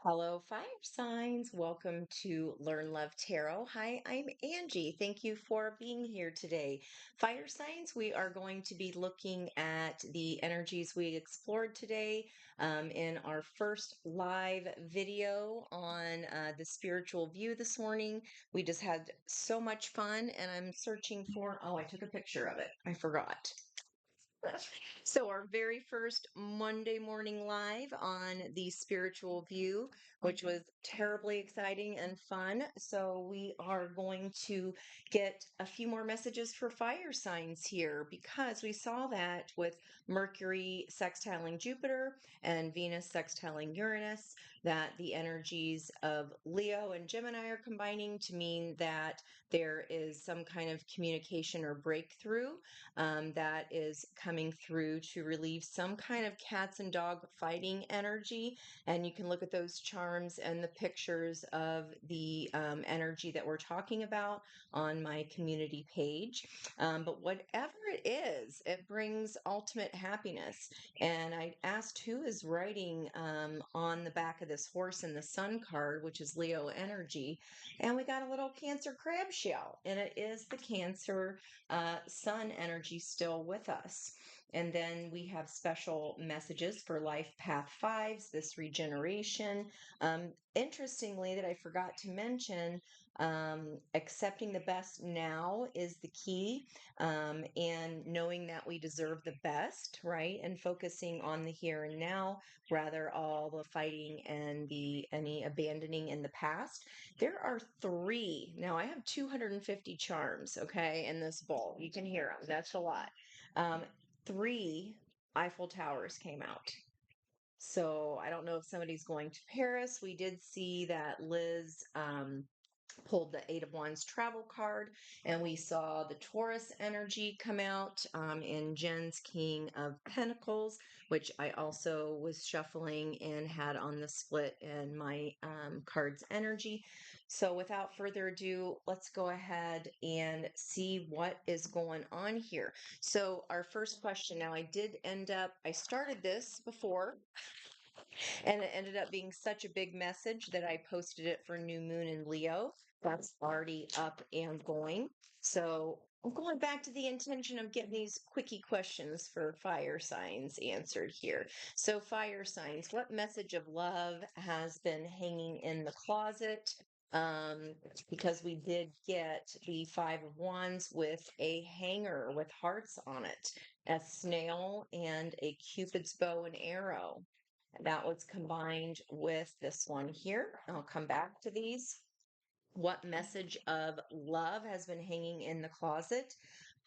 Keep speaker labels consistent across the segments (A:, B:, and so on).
A: Hello, fire signs. Welcome to Learn Love Tarot. Hi, I'm Angie. Thank you for being here today. Fire signs, we are going to be looking at the energies we explored today in our first live video on the spiritual view this morning. We just had so much fun, and I'm searching for, oh, I took a picture of it. I forgot. So, our very first Monday morning live on the spiritual view, which was terribly exciting and fun. So, we are going to get a few more messages for fire signs here because we saw that with Mercury sextiling Jupiter and Venus sextiling Uranus, that the energies of Leo and Gemini are combining to mean that there is some kind of communication or breakthrough that is coming through to relieve some kind of cats and dog fighting energy. And you can look at those charms and the pictures of the energy that we're talking about on my community page. But whatever it is, it brings ultimate happiness. And I asked who is writing on the back of this horse in the sun card, which is Leo energy. And we got a little Cancer crab shell, and it is the Cancer sun energy still with us. And then we have special messages for life path fives, this regeneration. Interestingly, that I forgot to mention, accepting the best now is the key, and knowing that we deserve the best, right? And focusing on the here and now, rather all the fighting and the any abandoning in the past. There are three. Now I have 250 charms, okay, in this bowl. You can hear them. That's a lot. Um, Three Eiffel Towers came out. So I don't know if somebody's going to Paris. We did see that Liz pulled the Eight of Wands travel card, and we saw the Taurus energy come out in Jen's King of Pentacles, which I also was shuffling and had on the split in my cards energy. So without further ado, let's go ahead and see what is going on here. So our first question, now I started this before and it ended up being such a big message that I posted it for new moon in Leo. That's already up and going. So I'm going back to the intention of getting these quickie questions for fire signs answered here. So, fire signs, what message of love has been hanging in the closet? Um, because we did get the Five of Wands with a hanger with hearts on it, a snail, and a Cupid's bow and arrow. That was combined with this one here. I'll come back to these. What message of love has been hanging in the closet?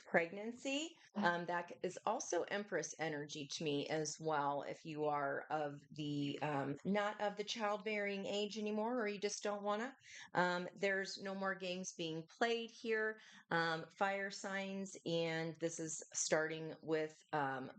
A: Pregnancy. That is also Empress energy to me as well. If you are of the not of the childbearing age anymore, or you just don't want to, there's no more games being played here. Fire signs, and this is starting with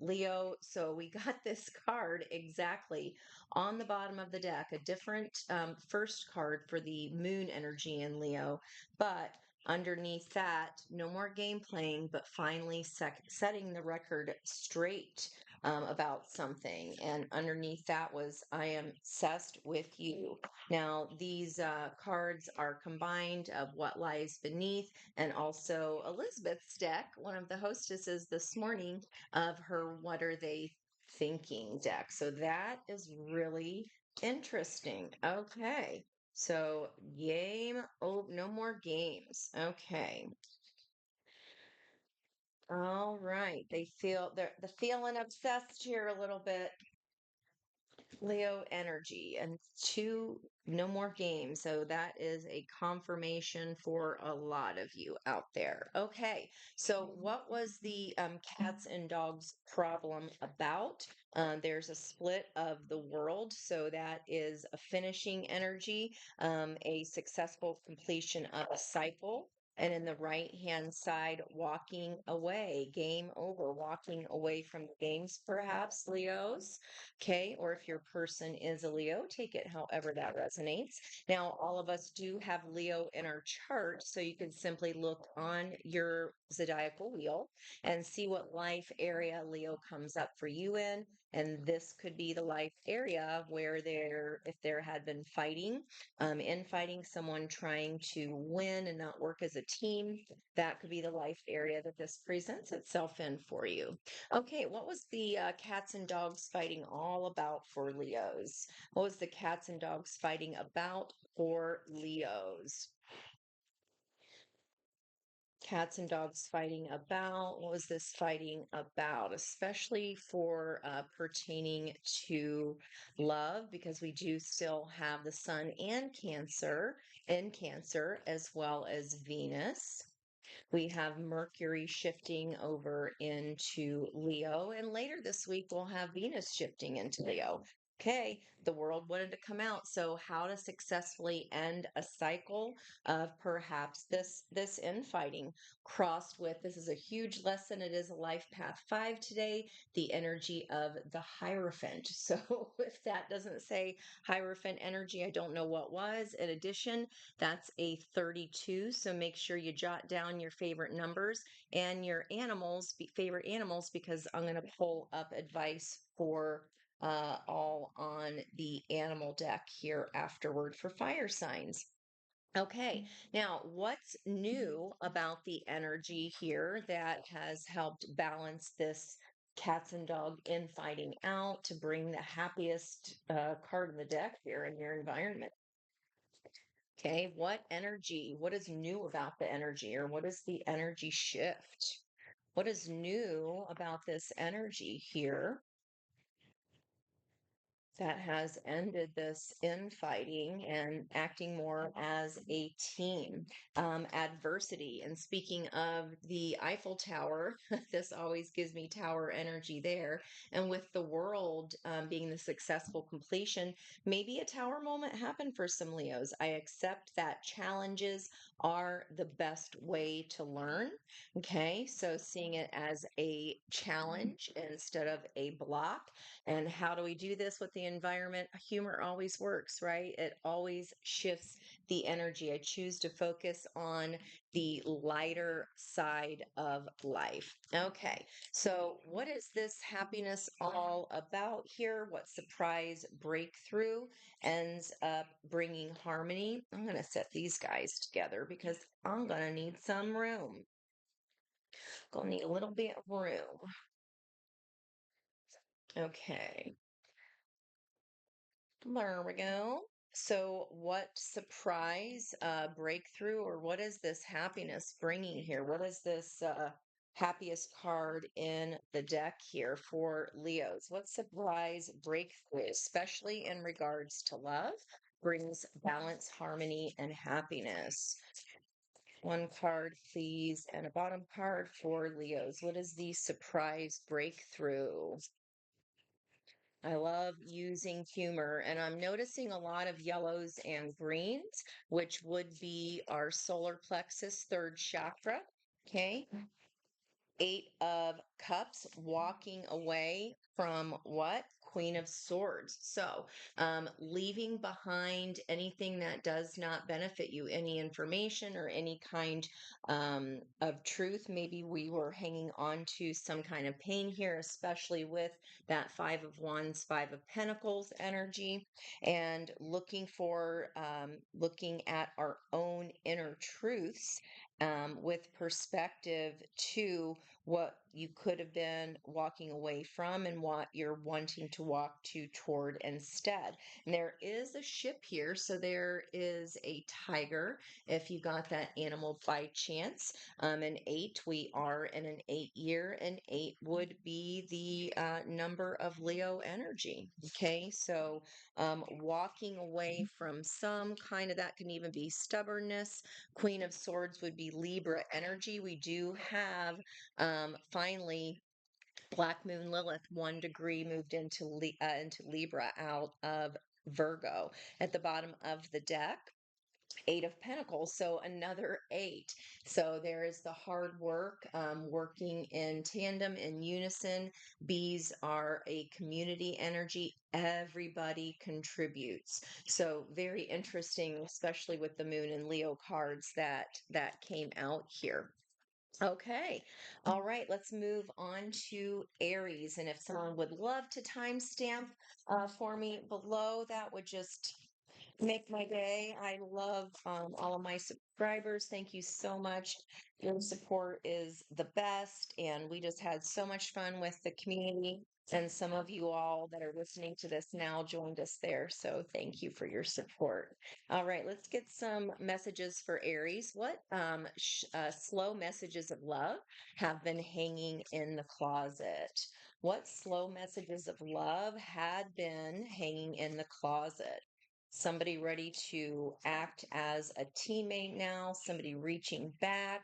A: Leo. So we got this card exactly on the bottom of the deck, a different first card for the moon energy in Leo, but underneath that, no more game playing, but finally setting the record straight about something. And underneath that was, I am obsessed with you. Now, these cards are combined of what lies beneath, and also Elizabeth's deck, one of the hostesses this morning, of her What Are They Thinking deck. So that is really interesting. Okay. So game, oh, no more games. Okay. All right. The feeling obsessed here a little bit. Leo energy and no more games. So that is a confirmation for a lot of you out there. Okay. So what was the cats and dogs problem about? There's a split of the world. So that is a finishing energy, a successful completion of a cycle. And in the right hand side, walking away, game over, walking away from the games, perhaps, Leos. Okay. Or if your person is a Leo, take it however that resonates. Now, all of us do have Leo in our chart. So you can simply look on your zodiacal wheel and see what life area Leo comes up for you in. And this could be the life area where if there had been fighting, infighting, someone trying to win and not work as a team, that could be the life area that this presents itself in for you. Okay, what was the cats and dogs fighting all about for Leos? What was the cats and dogs fighting about for Leos? Cats and dogs fighting about. What was this fighting about? Especially for pertaining to love, because we do still have the sun and Cancer in Cancer, as well as Venus. We have Mercury shifting over into Leo, and later this week we'll have Venus shifting into Leo. Okay, the world wanted to come out. So, how to successfully end a cycle of perhaps this infighting crossed with, this is a huge lesson. It is a life path 5 today, the energy of the Hierophant. So, if that doesn't say Hierophant energy, I don't know what was. In addition, that's a 32. So make sure you jot down your favorite numbers and your animals, favorite animals, because I'm going to pull up advice for all on the animal deck here afterward for fire signs. Okay, now what's new about the energy here that has helped balance this cats and dog infighting out to bring the happiest card in the deck here in your environment? Okay, what energy? What is new about the energy, or what is the energy shift? What is new about this energy here that has ended this infighting and acting more as a team? Adversity. And speaking of the Eiffel Tower, this always gives me tower energy there. And with the world being the successful completion, maybe a tower moment happened for some Leos. I accept that challenges are the best way to learn. Okay, so seeing it as a challenge instead of a block. And how do we do this with the environment? Humor always works, right? It always shifts the energy. I choose to focus on the lighter side of life. Okay, so what is this happiness all about here? What surprise breakthrough ends up bringing harmony? I'm going to set these guys together because I'm going to need some room. Going to need a little bit of room. Okay. There we go. So, what surprise, breakthrough, or what is this happiness bringing here? What is this happiest card in the deck here for Leos? What surprise breakthrough, especially in regards to love, brings balance, harmony, and happiness? One card, please, and a bottom card for Leos. What is the surprise breakthrough? I love using humor, and I'm noticing a lot of yellows and greens, which would be our solar plexus, third chakra. Okay. Eight of Cups, walking away from what? Queen of Swords. So, leaving behind anything that does not benefit you, any information or any kind of truth. Maybe we were hanging on to some kind of pain here, especially with that Five of Wands, Five of Pentacles energy, and looking at our own inner truths with perspective to what you could have been walking away from and what you're wanting to walk to toward instead. And there is a ship here, so there is a tiger if you got that animal by chance. An 8, we are in an 8 year, and 8 would be the number of Leo energy. Okay, so walking away from some kind of, that can even be stubbornness. Queen of Swords would be Libra energy. We do have finally, Black Moon Lilith, 1 degree moved into Libra out of Virgo. At the bottom of the deck, Eight of Pentacles, so another 8. So there is the hard work, working in tandem, in unison. Bees are a community energy. Everybody contributes. So very interesting, especially with the Moon and Leo cards that came out here. Okay. All right. Let's move on to Aries. And if someone would love to timestamp for me below, that would just make my day. I love all of my subscribers. Thank you so much. Your support is the best. And we just had so much fun with the community. And some of you all that are listening to this now joined us there. So thank you for your support. All right, let's get some messages for Aries. What slow messages of love have been hanging in the closet? What slow messages of love had been hanging in the closet? Somebody ready to act as a teammate now, somebody reaching back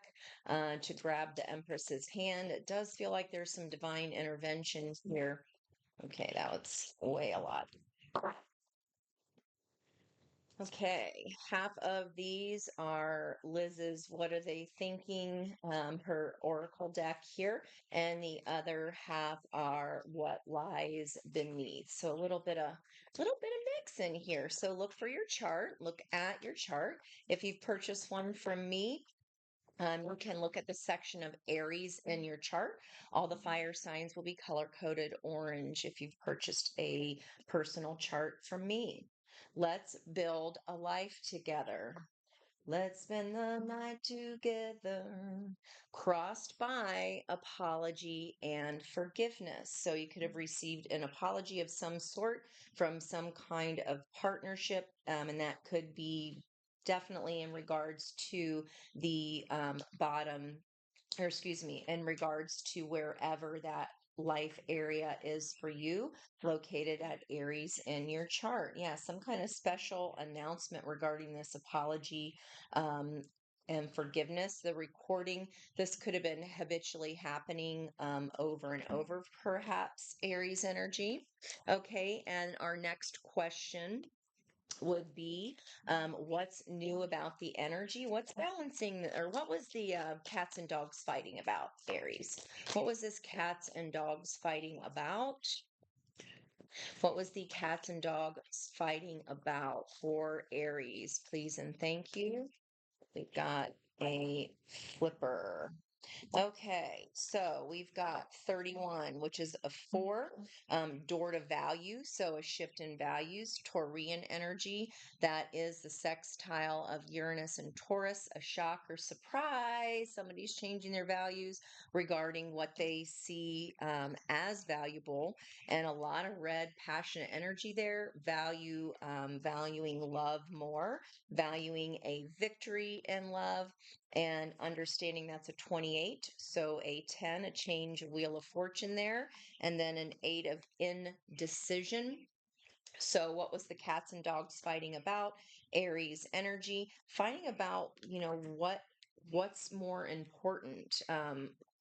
A: to grab the Empress's hand. It does feel like there's some divine intervention here. Okay, that was way a lot. Okay, half of these are Liz's What Are They Thinking, her oracle deck here, and the other half are What Lies Beneath. So a little bit of mix in here. So look for your chart, look at your chart. If you've purchased one from me, you can look at the section of Aries in your chart. All the fire signs will be color coded orange if you've purchased a personal chart from me. Let's build a life together. Let's spend the night together. Crossed by apology and forgiveness. So you could have received an apology of some sort from some kind of partnership, and that could be definitely in regards to the bottom, or excuse me, in regards to wherever that life area is for you, located at Aries in your chart. Yeah, some kind of special announcement regarding this apology um, and forgiveness. The recording, this could have been habitually happening over and over, perhaps, Aries energy. Okay, and our next question would be what's new about the energy? What's balancing, or what was the cats and dogs fighting about, Aries? What was this cats and dogs fighting about? What was the cats and dogs fighting about for Aries? Please and thank you. We've got a flipper. Okay, so we've got 31, which is a four, door to value. So a shift in values, Taurian energy. That is the sextile of Uranus and Taurus, a shock or surprise. Somebody's changing their values regarding what they see as valuable. And a lot of red, passionate energy there, valuing love more, valuing a victory in love, and understanding that's a 28. So a 10, a change wheel of fortune there, and then an 8 of indecision. So what was the cats and dogs fighting about? Aries energy, fighting about, what's more important.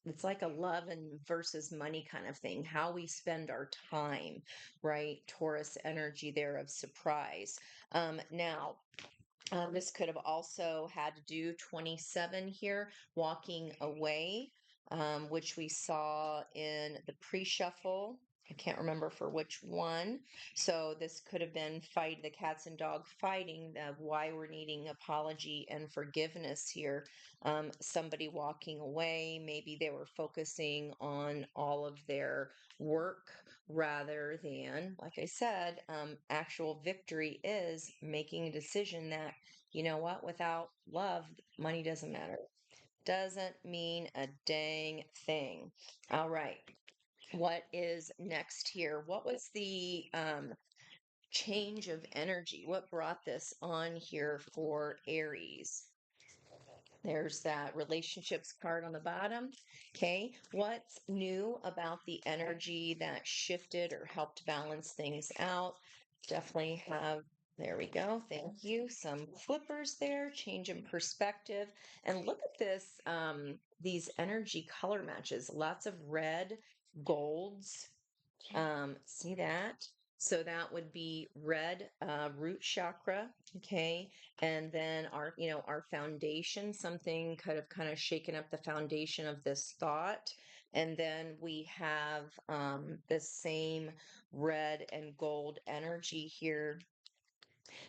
A: It's like a love and versus money kind of thing, how we spend our time, right? Taurus energy there of surprise. Now, this could have also had to do 27 here, walking away, which we saw in the pre-shuffle. I can't remember for which one. So this could have been fight the cats and dog fighting of why we're needing apology and forgiveness here. Somebody walking away, maybe they were focusing on all of their work rather than, like I said, actual victory is making a decision that, you know what, without love, money doesn't matter. Doesn't mean a dang thing. All right. What is next here? What was the change of energy? What brought this on here for Aries? There's that relationships card on the bottom. Okay. What's new about the energy that shifted or helped balance things out? Definitely have, there we go. Thank you. Some flippers there, change in perspective. And look at this, these energy color matches. Lots of red, golds. See that? So that would be red, root chakra. Okay. And then our foundation, something could have kind of shaken up the foundation of this thought. And then we have the same red and gold energy here.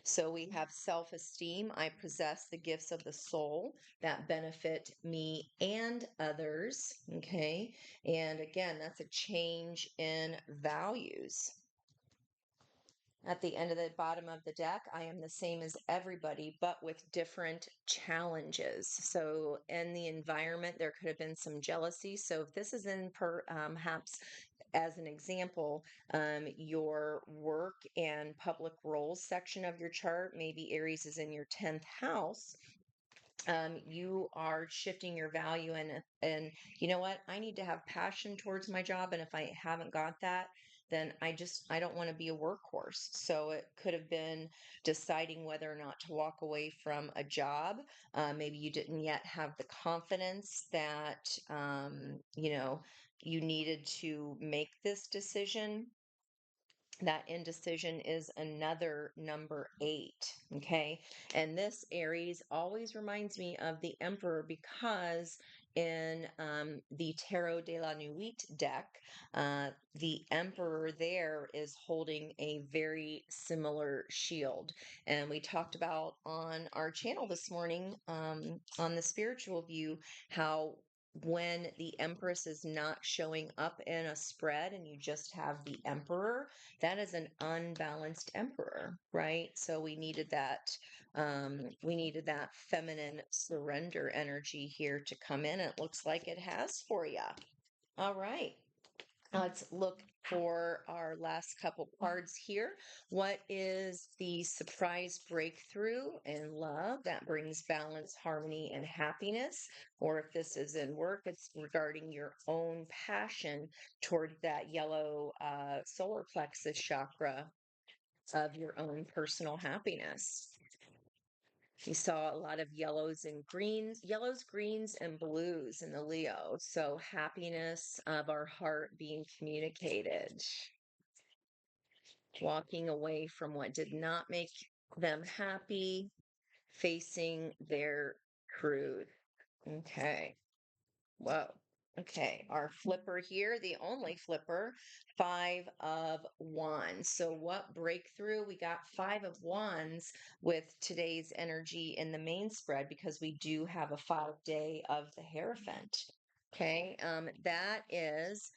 A: So we have self esteem. I possess the gifts of the soul that benefit me and others. Okay. And again, that's a change in values. At the end of the bottom of the deck, I am the same as everybody, but with different challenges. So, in the environment, there could have been some jealousy. So, if this is in perhaps as an example, your work and public roles section of your chart, maybe Aries is in your 10th house. You are shifting your value, and you know what, I need to have passion towards my job, and if I haven't got that, then I don't want to be a workhorse. So it could have been deciding whether or not to walk away from a job. Maybe you didn't yet have the confidence that you needed to make this decision. That indecision is another number 8. Okay. And this Aries always reminds me of the Emperor, because in the Tarot de la Nuit deck, the Emperor there is holding a very similar shield. And we talked about on our channel this morning, on the spiritual view, how when the Empress is not showing up in a spread and you just have the Emperor, that is an unbalanced emperor, right? So we needed that feminine surrender energy here to come in. It looks like it has for you. All right. Let's look for our last couple cards here. What is the surprise breakthrough in love that brings balance, harmony, and happiness? Or if this is in work, it's regarding your own passion toward that yellow solar plexus chakra of your own personal happiness. You saw a lot of yellows, greens, and blues in the Leo. So happiness of our heart being communicated, walking away from what did not make them happy, facing their truth. Okay. Whoa. Okay, our flipper here, the only flipper, 5 of Wands. So what breakthrough? We got 5 of Wands with today's energy in the main spread, because we do have a 5 day of the Hierophant. Okay, that is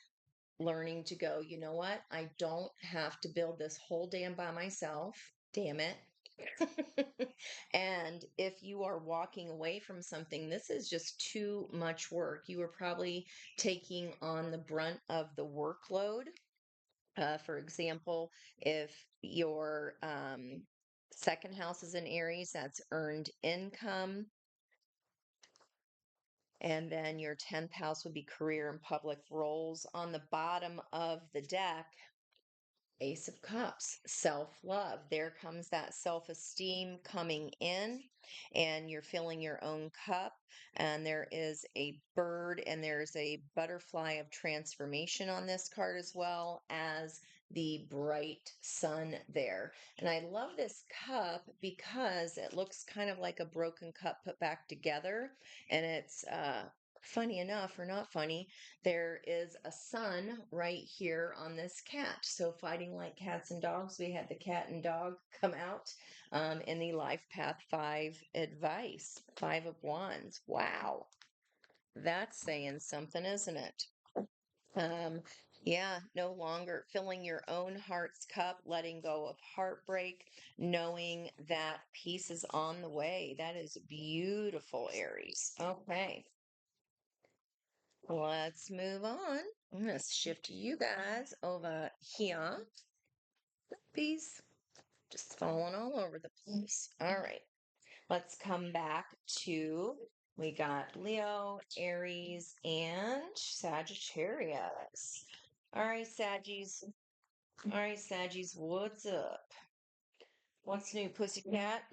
A: learning to go, you know what? I don't have to build this whole dam by myself. Damn it. And if you are walking away from something, this is just too much work. You are probably taking on the brunt of the workload. For example, if your second house is in Aries, that's earned income. And then your 10th house would be career and public roles. On the bottom of the deck, Ace of Cups, self love. There comes that self esteem coming in, and you're filling your own cup. And there is a bird and there's a butterfly of transformation on this card, as well as the bright sun there. And I love this cup because it looks kind of like a broken cup put back together. And it's, funny enough, or not funny, there is a sun right here on this cat. So, fighting like cats and dogs, we had the cat and dog come out in the Life Path 5 advice. 5 of Wands. Wow. That's saying something, isn't it? Um, yeah, no longer filling your own heart's cup, letting go of heartbreak, knowing that peace is on the way. That is beautiful, Aries. Okay. Let's move on. I'm going to shift you guys over here. Bees just falling all over the place. All right. Let's come back to, we got Leo, Aries, and Sagittarius. All right, Saggies. All right, Saggies, what's up? What's new, pussycat?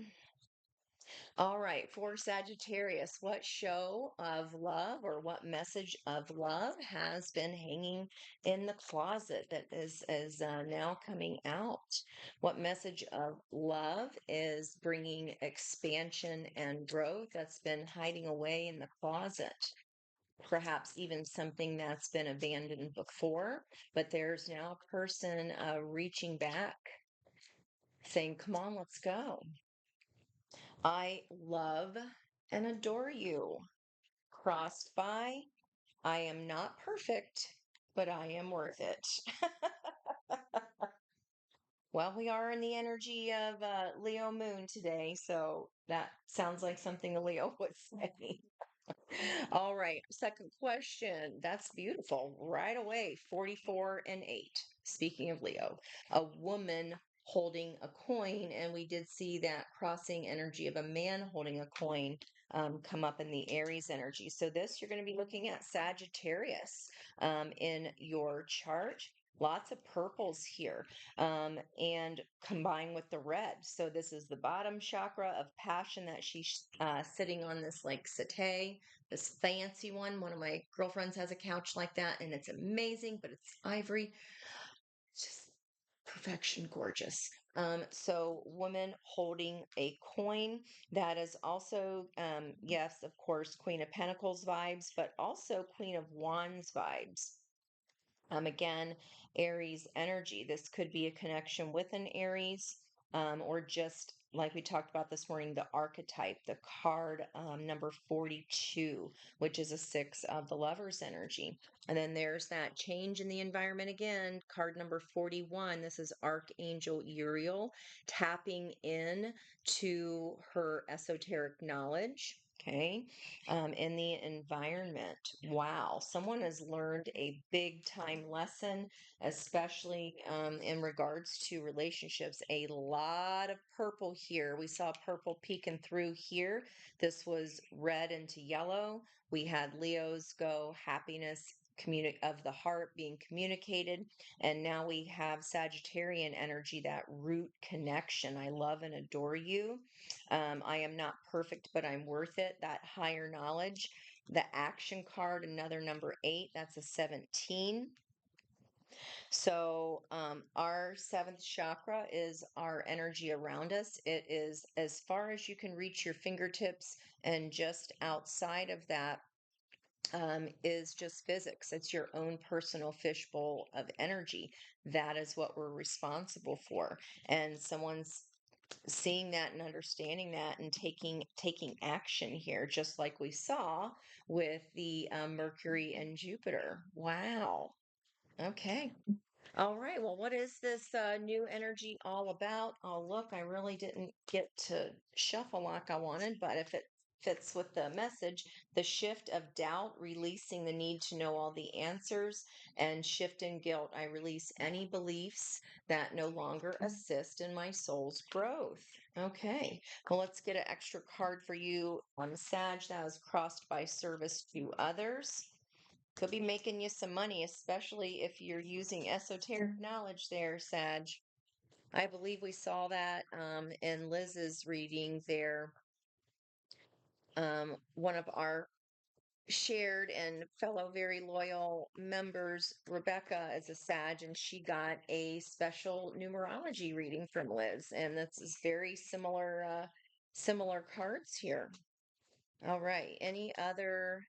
A: All right, for Sagittarius, what show of love or what message of love has been hanging in the closet that is now coming out? What message of love is bringing expansion and growth that's been hiding away in the closet? Perhaps even something that's been abandoned before, but there's now a person reaching back saying, come on, let's go. I love and adore you. Crossed by, I am not perfect, but I am worth it. Well, we are in the energy of Leo moon today, so that sounds like something a Leo would say. All right, second question. That's beautiful. Right away, 44 and 8. Speaking of Leo, a woman holding a coin, and we did see that crossing energy of a man holding a coin come up in the Aries energy. So, this you're going to be looking at Sagittarius in your chart. Lots of purples here and combined with the red. So, this is the bottom chakra of passion that she's sitting on this like settee, this fancy one. One of my girlfriends has a couch like that, and it's amazing, but it's ivory. It's just perfection, gorgeous. So, woman holding a coin. That is also, yes, of course, Queen of Pentacles vibes, but also Queen of Wands vibes. Again, Aries energy. This could be a connection with an Aries, or just like we talked about this morning, the archetype, the card number 42, which is a six of the lover's energy. And then there's that change in the environment again, card number 41. This is Archangel Uriel tapping in to her esoteric knowledge. Okay, in the environment. Wow, someone has learned a big time lesson, especially in regards to relationships. A lot of purple here. We saw purple peeking through here. This was red into yellow. We had Leo's go happiness. Of the heart being communicated, and now we have Sagittarian energy, that root connection. I love and adore you. I am not perfect, but I'm worth it. That higher knowledge. The action card, another number 8, that's a 17. So, our seventh chakra is our energy around us. It is as far as you can reach your fingertips, and just outside of that is just physics. It's your own personal fishbowl of energy. That is what we're responsible for. And someone's seeing that and understanding that and taking action here, just like we saw with the Mercury and Jupiter. Wow. Okay. All right. Well, what is this new energy all about? Oh, look, I really didn't get to shuffle like I wanted, but if it fits with the message, the shift of doubt, releasing the need to know all the answers, and shift in guilt. I release any beliefs that no longer assist in my soul's growth. Okay. Well, let's get an extra card for you on Sag. That was crossed by service to others. Could be making you some money, especially if you're using esoteric knowledge there, Sag. I believe we saw that in Liz's reading there. One of our shared and fellow very loyal members, Rebecca, is a Sag, and she got a special numerology reading from Liz. And this is very similar cards here. All right. Any other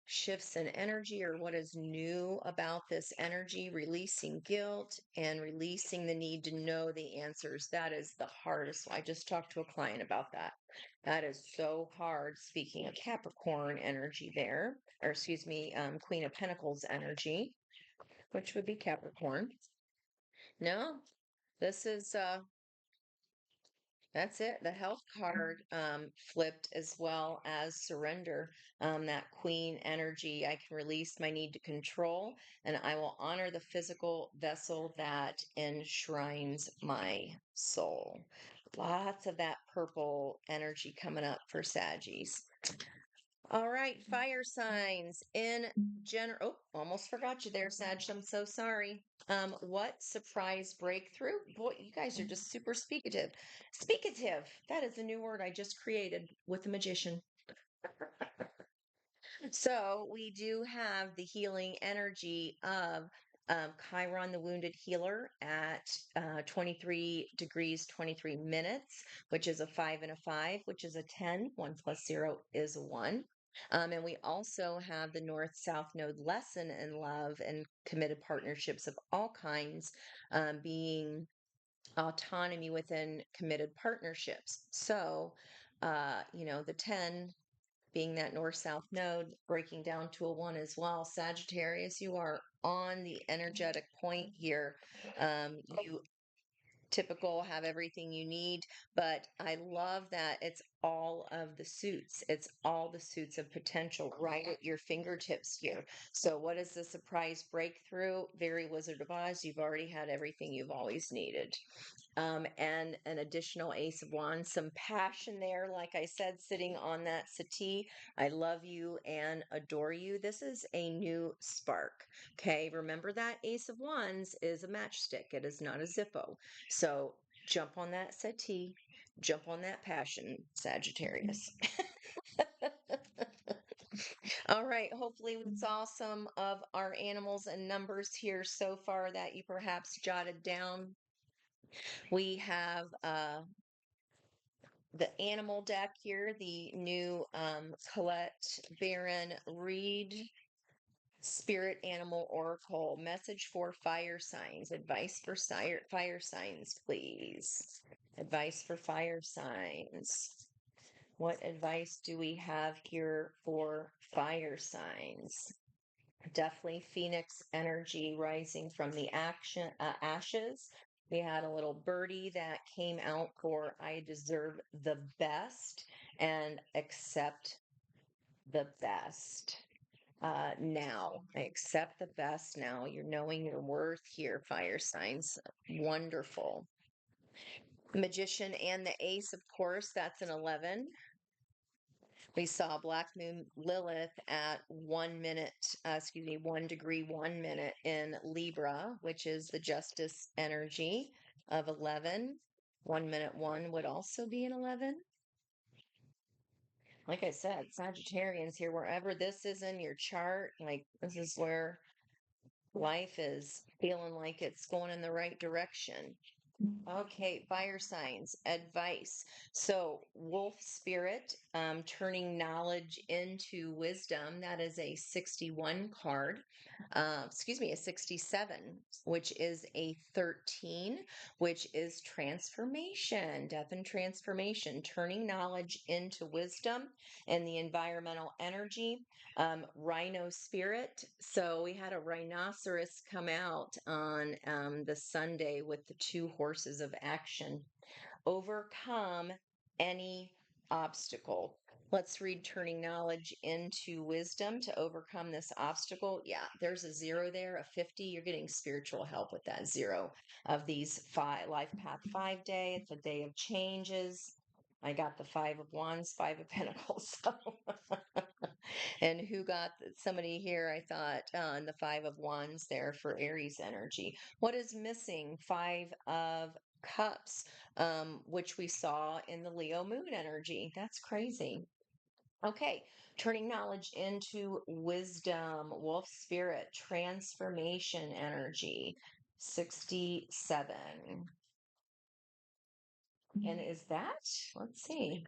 A: shifts in energy, or what is new about this energy? Releasing guilt and releasing the need to know the answers. That is the hardest. I just talked to a client about that. That is so hard. Speaking of Capricorn energy there, or excuse me, Queen of Pentacles energy, which would be Capricorn. No, this is that's it. The health card flipped, as well as surrender. That queen energy. I can release my need to control, and I will honor the physical vessel that enshrines my soul. Lots of that purple energy coming up for Saggies. All right, fire signs in general. Oh, almost forgot you there, Sag. I'm so sorry. What surprise breakthrough? Boy, you guys are just super speakative. Speakative. That is a new word I just created with the magician. So we do have the healing energy of Chiron, the wounded healer, at 23 degrees, 23 minutes, which is a 5 and a 5, which is a 10. 1 plus 0 is a 1. And we also have the North South Node lesson in love and committed partnerships of all kinds being autonomy within committed partnerships. So, the 10 being that north-south node, breaking down to a 1 as well. Sagittarius, you are on the energetic point here. You typical, have everything you need, but I love that it's all of the suits. It's all the suits of potential right at your fingertips here. So what is the surprise breakthrough? Very Wizard of Oz, you've already had everything you've always needed. And an additional Ace of Wands, some passion there, like I said, sitting on that settee. I love you and adore you. This is a new spark. Okay, remember that Ace of Wands is a matchstick, it is not a Zippo. So jump on that settee, jump on that passion, Sagittarius. All right, hopefully we saw some of our animals and numbers here so far that you perhaps jotted down. We have the animal deck here, the new Colette Baron Reed Spirit Animal Oracle. Message for fire signs. Advice for fire signs, please. Advice for fire signs. What advice do we have here for fire signs? Definitely Phoenix energy rising from the ashes. We had a little birdie that came out for I deserve the best and accept the best. Now, I accept the best now. You're knowing your worth here, fire signs. Wonderful. Magician and the ace, of course, that's an 11. We saw Black Moon Lilith at 1 minute, 1 degree, 1 minute in Libra, which is the justice energy of 11. 1 minute, 1 would also be an 11. Like I said, Sagittarians here, wherever this is in your chart, like this is where life is feeling like it's going in the right direction. Okay, fire signs, advice. So, wolf spirit, turning knowledge into wisdom. That is a 61 card. A 67, which is a 13, which is transformation, death and transformation, turning knowledge into wisdom and the environmental energy. Rhino spirit. So we had a rhinoceros come out on the Sunday with the 2 horses of action. Overcome any obstacle. Let's read turning knowledge into wisdom to overcome this obstacle. Yeah, there's a 0 there, a 50. You're getting spiritual help with that 0 of these life path 5 day. It's a day of changes. I got the 5 of Wands, 5 of Pentacles. So and who got somebody here? I thought and the 5 of Wands there for Aries energy. What is missing? 5 of Cups, which we saw in the Leo moon energy. That's crazy. Okay, turning knowledge into wisdom, wolf spirit, transformation energy, 67. And is that, let's see,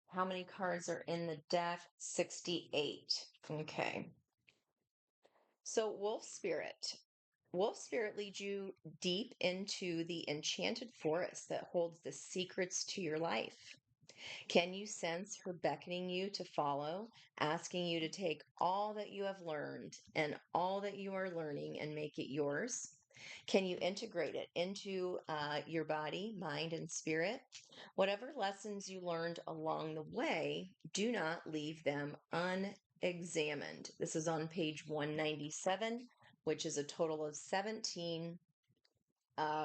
A: how many cards are in the deck? 68. Okay. So, Wolf Spirit. Wolf Spirit leads you deep into the enchanted forest that holds the secrets to your life. Can you sense her beckoning you to follow, asking you to take all that you have learned and all that you are learning and make it yours? Can you integrate it into your body, mind, and spirit? Whatever lessons you learned along the way, do not leave them unexamined. This is on page 197, which is a total of 17,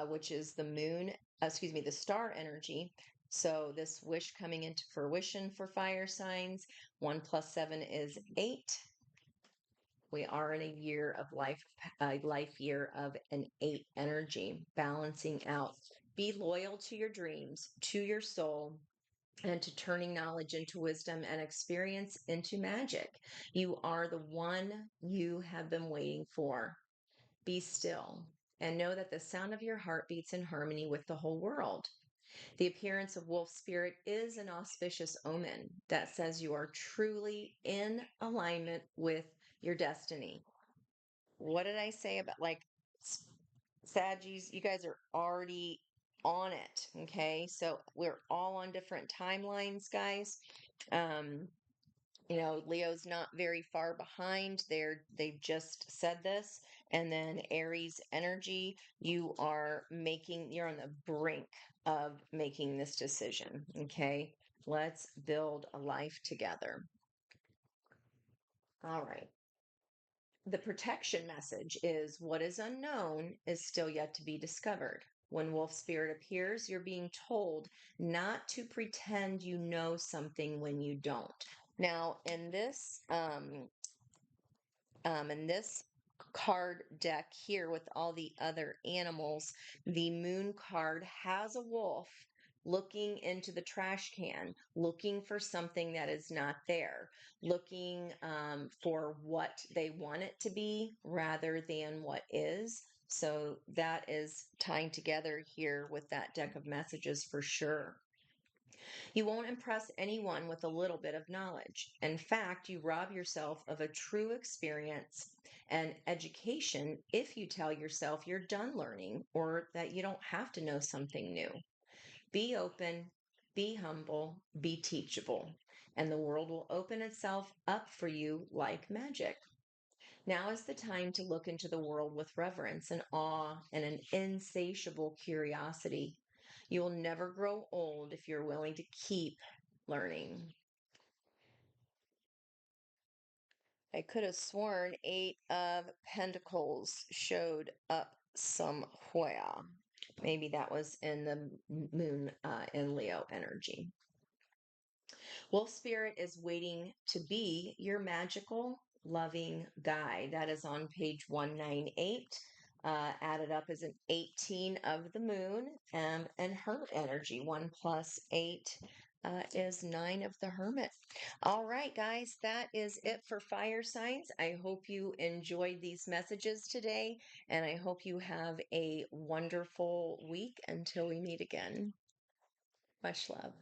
A: which is the moon, the star energy. So this wish coming into fruition for fire signs. 1 plus 7 is 8. We are in a year of life, a life year of an 8 energy, balancing out. Be loyal to your dreams, to your soul, and to turning knowledge into wisdom and experience into magic. You are the one you have been waiting for. Be still and know that the sound of your heart beats in harmony with the whole world. The appearance of wolf spirit is an auspicious omen that says you are truly in alignment with your destiny. What did I say about Saggies, you guys are already on it. Okay. So we're all on different timelines, guys. Um, Leo's not very far behind. They've just said this. And then Aries energy, you're on the brink of making this decision. Okay. Let's build a life together. All right. The protection message is what is unknown is still yet to be discovered. When wolf spirit appears, you're being told not to pretend you know something when you don't. Now, in this card deck here with all the other animals, the moon card has a wolf looking into the trash can, looking for something that is not there, looking for what they want it to be rather than what is. So that is tying together here with that deck of messages for sure. You won't impress anyone with a little bit of knowledge. In fact, you rob yourself of a true experience and education if you tell yourself you're done learning or that you don't have to know something new. Be open, be humble, be teachable, and the world will open itself up for you like magic. Now is the time to look into the world with reverence and awe and an insatiable curiosity. You will never grow old if you're willing to keep learning. I could have sworn Eight of Pentacles showed up somewhere. Maybe that was in the moon in Leo energy. Wolf Spirit is waiting to be your magical, loving guide. That is on page 198. Added up as an 18 of the moon and Hermit energy. 1 plus 8 is 9 of the Hermit. All right, guys, that is it for fire signs. I hope you enjoyed these messages today, and I hope you have a wonderful week until we meet again. Much love.